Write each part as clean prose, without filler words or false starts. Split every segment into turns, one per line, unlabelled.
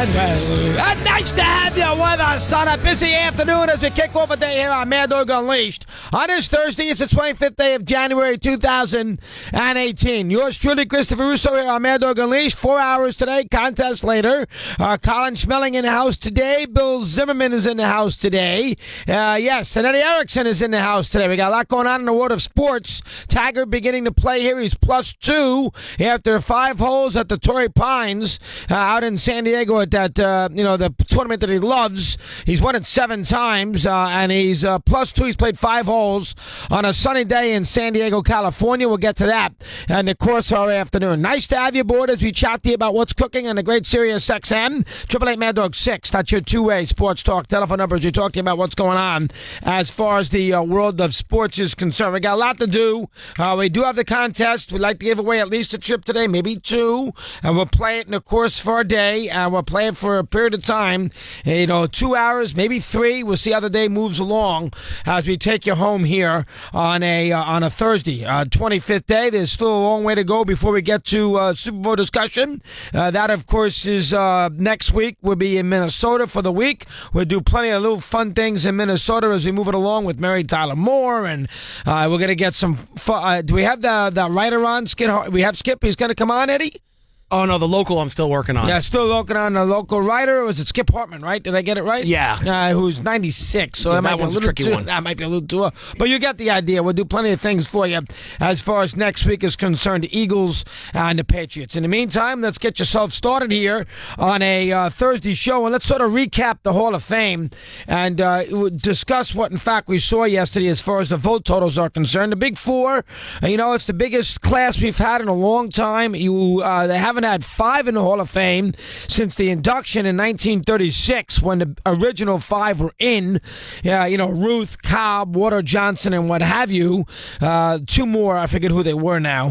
Nice to have you with us on a busy afternoon as we kick off a day here on Mad Dog Unleashed. On this Thursday, it's the 25th day of January 2018. Yours truly, Christopher Russo here on Mad Dog Unleashed. 4 hours today, contest later. Colin Schilling in the house today. Bill Zimmerman is in the house today. Yes, and Eddie Erickson is in the house today. We got a lot going on in the world of sports. Tiger beginning to play here. He's +2 after 5 holes at the Torrey Pines out in San Diego at that, the tournament that he loves. He's won it 7 times, and he's +2. He's played 5 holes on a sunny day in San Diego, California. We'll get to that in the course of our afternoon. Nice to have you aboard as we chat to you about what's cooking on the great Sirius XM. 888 Mad Dog 6. That's your two-way sports talk telephone numbers. We talk to you about what's going on as far as the world of sports is concerned. We got a lot to do. We do have the contest. We'd like to give away at least a trip today, maybe 2, and we'll play it in the course for a day, and we'll play it for a period of time, 2 hours, maybe 3. We'll see how the day moves along as we take you home here on a Thursday, 25th day. There's still a long way to go before we get to Super Bowl discussion. That, of course, is next week. We'll be in Minnesota for the week. We'll do plenty of little fun things in Minnesota as we move it along with Mary Tyler Moore, and we're going to get some fun. Do we have the writer on? We have Skip. He's going to come on, Eddie?
Oh, no, the local I'm still working on.
Yeah, still working on the local writer. Or was it Skip Hartman, right? Did I get it right?
Yeah.
Who's 96, so that might be a little tricky one. That might be a little too. But you get the idea. We'll do plenty of things for you as far as next week is concerned, the Eagles and the Patriots. In the meantime, let's get yourself started here on a Thursday show, and let's sort of recap the Hall of Fame and discuss what, in fact, we saw yesterday as far as the vote totals are concerned. The Big Four, it's the biggest class we've had in a long time. They haven't had 5 in the Hall of Fame since the induction in 1936 when the original 5 were in. Ruth, Cobb, Walter Johnson, and what have you. 2 more, I forget who they were now.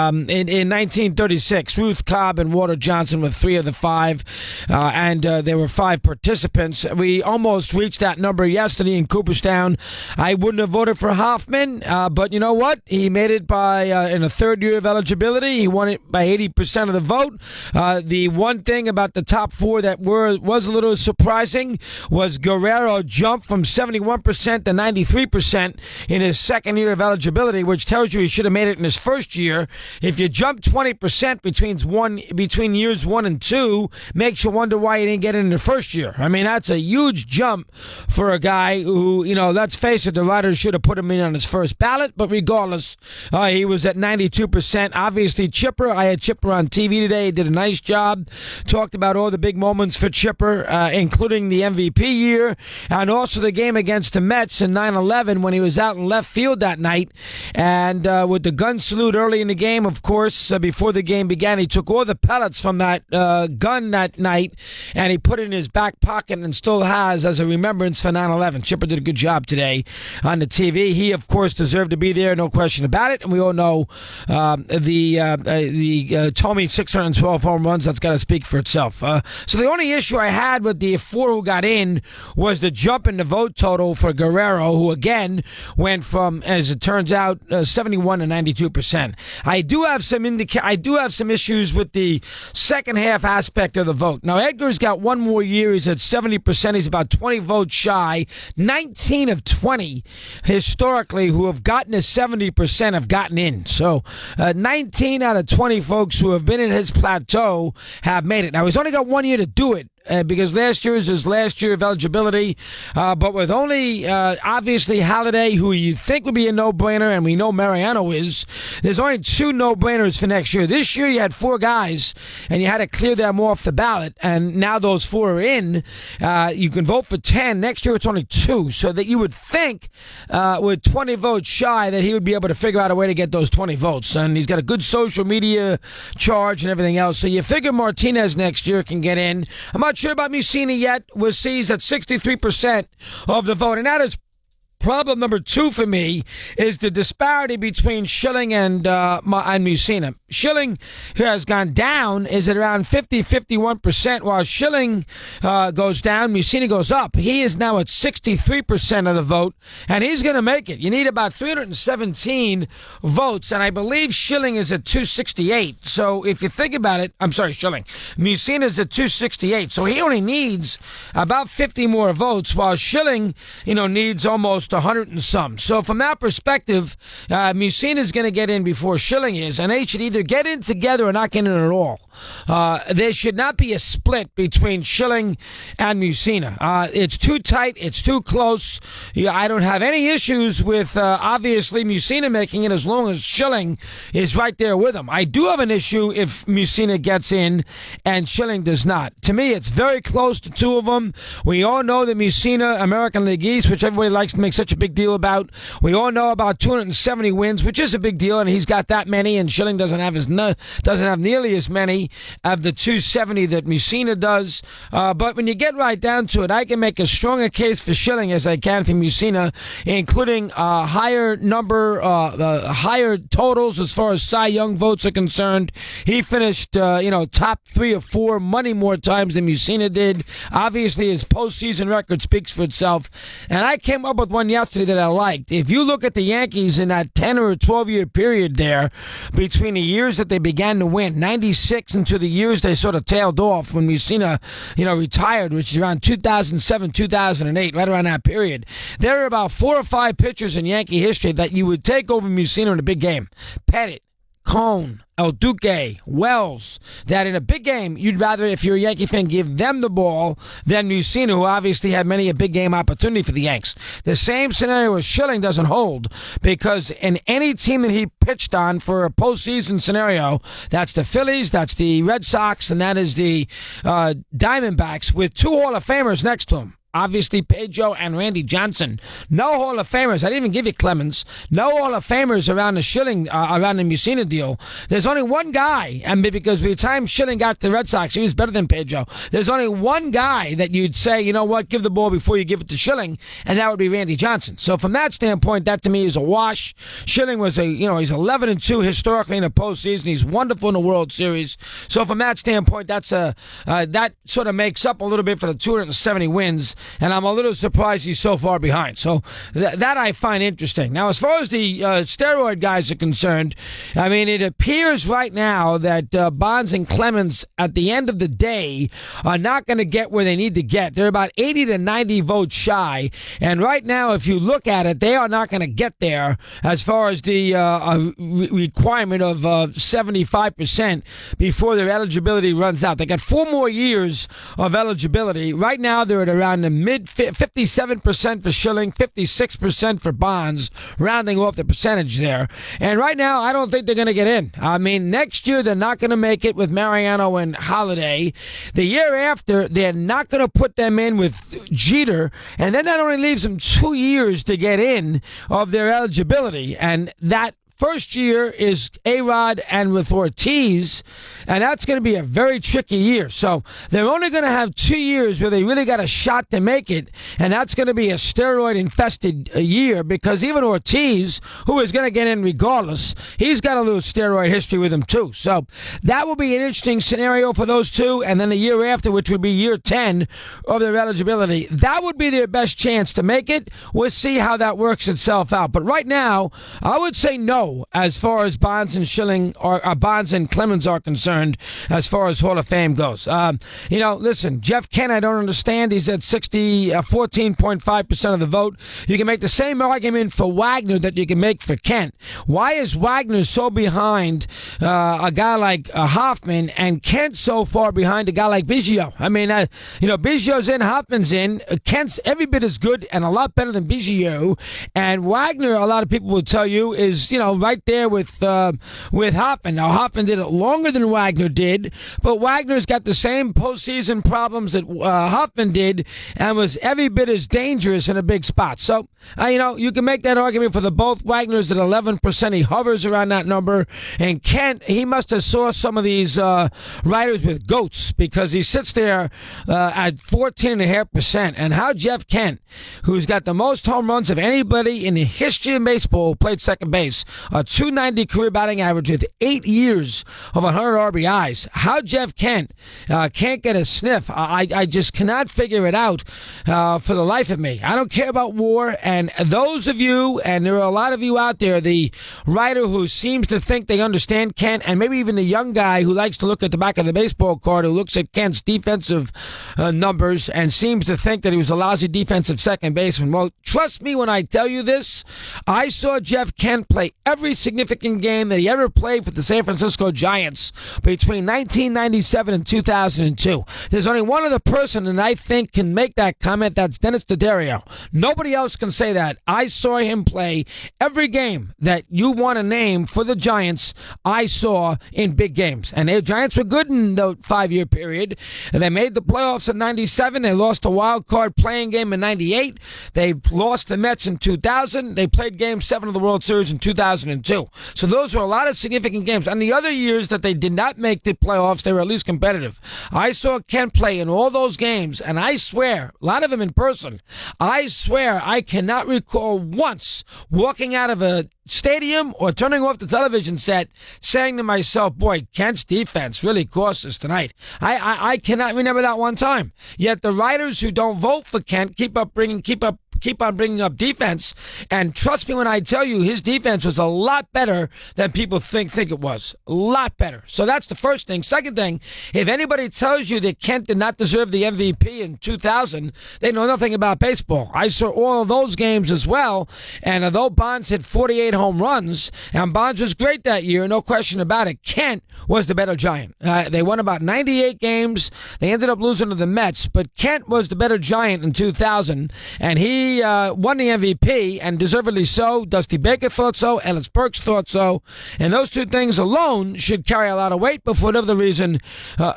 In 1936, Ruth, Cobb, and Walter Johnson were 3 of the 5, and there were 5 participants. We almost reached that number yesterday in Cooperstown. I wouldn't have voted for Hoffman, but you know what? He made it by in a third year of eligibility. He won it by 80% of the vote. The one thing about the top 4 that was a little surprising was Guerrero jumped from 71% to 93% in his second year of eligibility, which tells you he should have made it in his first year. If you jump 20% between years 1 and 2, makes you wonder why he didn't get it in the first year. I mean, that's a huge jump for a guy who, let's face it, the writers should have put him in on his first ballot, but regardless, he was at 92%. Obviously, Chipper, I had Chipper on TV today. He did a nice job. Talked about all the big moments for Chipper, including the MVP year and also the game against the Mets in 9/11 when he was out in left field that night. And with the gun salute early in the game, of course, before the game began, he took all the pellets from that gun that night and he put it in his back pocket and still has as a remembrance for 9/11. Chipper did a good job today on the TV. He, of course, deserved to be there, no question about it. And we all know the Tommy 612 home runs. That's got to speak for itself. So the only issue I had with the 4 who got in was the jump in the vote total for Guerrero, who again went from, as it turns out, 71 to 92%. I do have some issues with the second half aspect of the vote. Now Edgar's got 1 more year. He's at 70%. He's about 20 votes shy. 19 of 20 historically who have gotten to 70% have gotten in. So 19 out of 20 folks who have been in his plateau have made it. Now, he's only got 1 year to do it. Because last year is his last year of eligibility. But with only, obviously, Halladay, who you think would be a no-brainer, and we know Mariano is, there's only 2 no-brainers for next year. This year you had 4 guys, and you had to clear them off the ballot, and now those 4 are in. You can vote for 10. Next year it's only 2, so that you would think with 20 votes shy that he would be able to figure out a way to get those 20 votes. And he's got a good social media charge and everything else. So you figure Martinez next year can get in. I'm not sure about Mussina yet. We'll see. He's at 63% of the vote, and that is Problem number 2 for me is the disparity between Schilling and Mussina. Schilling, who has gone down, is at around 51%, while Schilling goes down, Mussina goes up. He is now at 63% of the vote, and he's going to make it. You need about 317 votes, and I believe Schilling is at 268. So if you think about it, I'm sorry, Schilling. Mussina is at 268, so he only needs about 50 more votes, while Schilling, needs almost 100 and some. So from that perspective, Mussina is going to get in before Schilling is, and they should either get in together or not get in at all. There should not be a split between Schilling and Mussina. It's too tight. It's too close. I don't have any issues with, obviously, Mussina making it as long as Schilling is right there with him. I do have an issue if Mussina gets in and Schilling does not. To me, it's very close to two of them. We all know that Mussina, American League East, which everybody likes to make such a big deal about. We all know about 270 wins, which is a big deal, and he's got that many, and Schilling doesn't have nearly as many of the 270 that Mussina does. But when you get right down to it, I can make a stronger case for Schilling as I can for Mussina, including higher totals as far as Cy Young votes are concerned. He finished, top 3 or 4 money more times than Mussina did. Obviously, his postseason record speaks for itself. And I came up with one yesterday that I liked. If you look at the Yankees in that 10 or 12-year period there, between the years that they began to win, 96, into the years they sort of tailed off when Mussina, retired, which is around 2007, 2008, right around that period, there are about 4 or 5 pitchers in Yankee history that you would take over Mussina in a big game. Pettit, Cone, El Duque, Wells, that in a big game, you'd rather, if you're a Yankee fan, give them the ball than Mussina, who obviously had many a big game opportunity for the Yanks. The same scenario as Schilling doesn't hold, because in any team that he pitched on for a postseason scenario, that's the Phillies, that's the Red Sox, and that is the Diamondbacks, with 2 Hall of Famers next to him. Obviously, Pedro and Randy Johnson. No Hall of Famers. I didn't even give you Clemens. No Hall of Famers around the Schilling, around the Mussina deal. There's only one guy, and because by the time Schilling got to the Red Sox, he was better than Pedro. There's only one guy that you'd say, you know what, give the ball before you give it to Schilling, and that would be Randy Johnson. So from that standpoint, that to me is a wash. Schilling was he's 11-2 historically in the postseason. He's wonderful in the World Series. So from that standpoint, that sort of makes up a little bit for the 270 wins. And I'm a little surprised he's so far behind. So that I find interesting. Now, as far as the steroid guys are concerned, I mean, it appears right now that Bonds and Clemens, at the end of the day, are not going to get where they need to get. They're about 80 to 90 votes shy. And right now, if you look at it, they are not going to get there as far as the requirement of 75% before their eligibility runs out. They got 4 more years of eligibility. Right now, they're at around the mid 57% for Schilling, 56% for Bonds, rounding off the percentage there. And right now, I don't think they're going to get in. I mean, next year, they're not going to make it with Mariano and Halladay. The year after, they're not going to put them in with Jeter. And then that only leaves them 2 years to get in of their eligibility. And that first year is A-Rod and with Ortiz, and that's going to be a very tricky year. So they're only going to have 2 years where they really got a shot to make it, and that's going to be a steroid-infested year, because even Ortiz, who is going to get in regardless, he's got a little steroid history with him too. So that will be an interesting scenario for those two, and then the year after, which would be year 10 of their eligibility, that would be their best chance to make it. We'll see how that works itself out. But right now, I would say no as far as Bonds and Schilling or Bonds and Clemens are concerned, as far as Hall of Fame goes. Listen, Jeff Kent, I don't understand. He's at 14.5% of the vote. You can make the same argument for Wagner that you can make for Kent. Why is Wagner so behind a guy like Hoffman, and Kent so far behind a guy like Biggio? I mean, Biggio's in, Hoffman's in. Kent's every bit as good and a lot better than Biggio. And Wagner, a lot of people will tell you, is, right there with Hoffman. Now, Hoffman did it longer than Wagner did, but Wagner's got the same postseason problems that Hoffman did, and was every bit as dangerous in a big spot. So You can make that argument for the both. Wagner's at 11%. He hovers around that number. And Kent, he must have saw some of these riders with goats, because he sits there at 14.5%. And how Jeff Kent, who's got the most home runs of anybody in the history of baseball, played second base, a 290 career batting average with 8 years of 100 RBIs. How Jeff Kent can't get a sniff, I just cannot figure it out for the life of me. I don't care about WAR, and those of you, and there are a lot of you out there, the writer who seems to think they understand Kent, and maybe even the young guy who likes to look at the back of the baseball card, who looks at Kent's defensive numbers and seems to think that he was a lousy defensive second baseman. Well, trust me when I tell you this. I saw Jeff Kent play every significant game that he ever played for the San Francisco Giants between 1997 and 2002. There's only one other person that I think can make that comment. That's Dennis D'Addario. Nobody else can say that. I saw him play every game that you want to name for the Giants. I saw in big games. And the Giants were good in the 5-year period. They made the playoffs in 97. They lost a wild card playing game in 98. They lost the Mets in 2000. They played Game 7 of the World Series in 2002. So those were a lot of significant games. And the other years that they did not make the playoffs, they were at least competitive. I saw Kent play in all those games, and I swear, a lot of them in person, I swear I cannot recall once walking out of a stadium or turning off the television set saying to myself, boy, Kent's defense really cost us tonight. I cannot remember that one time. Yet the writers who don't vote for Kent keep on bringing up defense, and trust me when I tell you, his defense was a lot better than people think it was. A lot better. So that's the first thing. Second thing, if anybody tells you that Kent did not deserve the MVP in 2000, they know nothing about baseball. I saw all of those games as well, and although Bonds hit 48 home runs, and Bonds was great that year, no question about it, Kent was the better Giant. They won about 98 games. They ended up losing to the Mets, but Kent was the better Giant in 2000, and he won the MVP, and deservedly so. Dusty Baker thought so. Ellis Burks thought so. And those two things alone should carry a lot of weight, but for whatever the reason,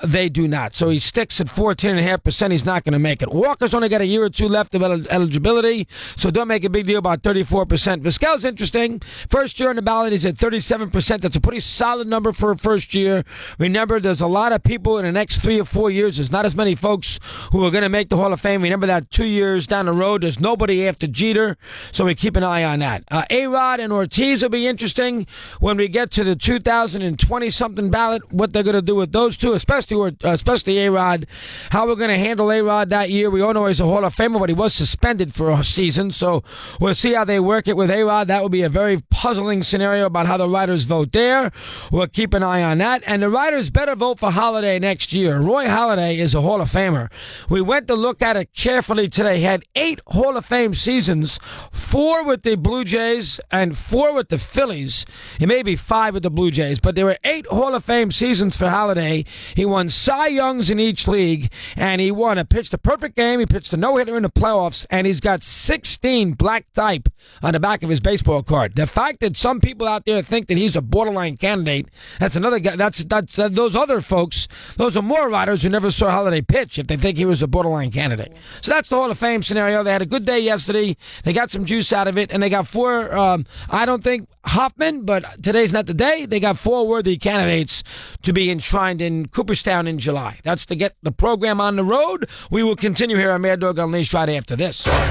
they do not. So he sticks at 14.5%. He's not going to make it. Walker's only got a year or two left of eligibility, so don't make a big deal about 34%. Vizquel's interesting. First year on the ballot, he's at 37%. That's a pretty solid number for a first year. Remember, there's a lot of people in the next 3 or 4 years. There's not as many folks who are going to make the Hall of Fame. Remember that 2 years down the road, there's nobody after Jeter, so we keep an eye on that. A-Rod and Ortiz will be interesting when we get to the 2020-something ballot, what they're going to do with those two, especially A-Rod, how we're going to handle A-Rod that year. We all know he's a Hall of Famer, but he was suspended for a season, so we'll see how they work it with A-Rod. That will be a very puzzling scenario about how the writers vote there. We'll keep an eye on that, and the writers better vote for Halladay next year. Roy Halladay is a Hall of Famer. We went to look at it carefully today. He had 8 Hall of Fame seasons, 4 with the Blue Jays and 4 with the Phillies. It may be 5 with the Blue Jays, but there were 8 Hall of Fame seasons for Halladay. He won Cy Youngs in each league, and he pitched a perfect game. He pitched a no-hitter in the playoffs, and he's got 16 black type on the back of his baseball card. The fact that some people out there think that he's a borderline candidate, that's another guy. That's those other folks. Those are more writers who never saw Halladay pitch if they think he was a borderline candidate. So that's the Hall of Fame scenario. They had a good day yesterday. They got some juice out of it, and they got 4. I don't think Hoffman, but today's not the day. They got 4 worthy candidates to be enshrined in Cooperstown in July. That's to get the program on the road. We will continue here on Mad Dog Unleashed right after this.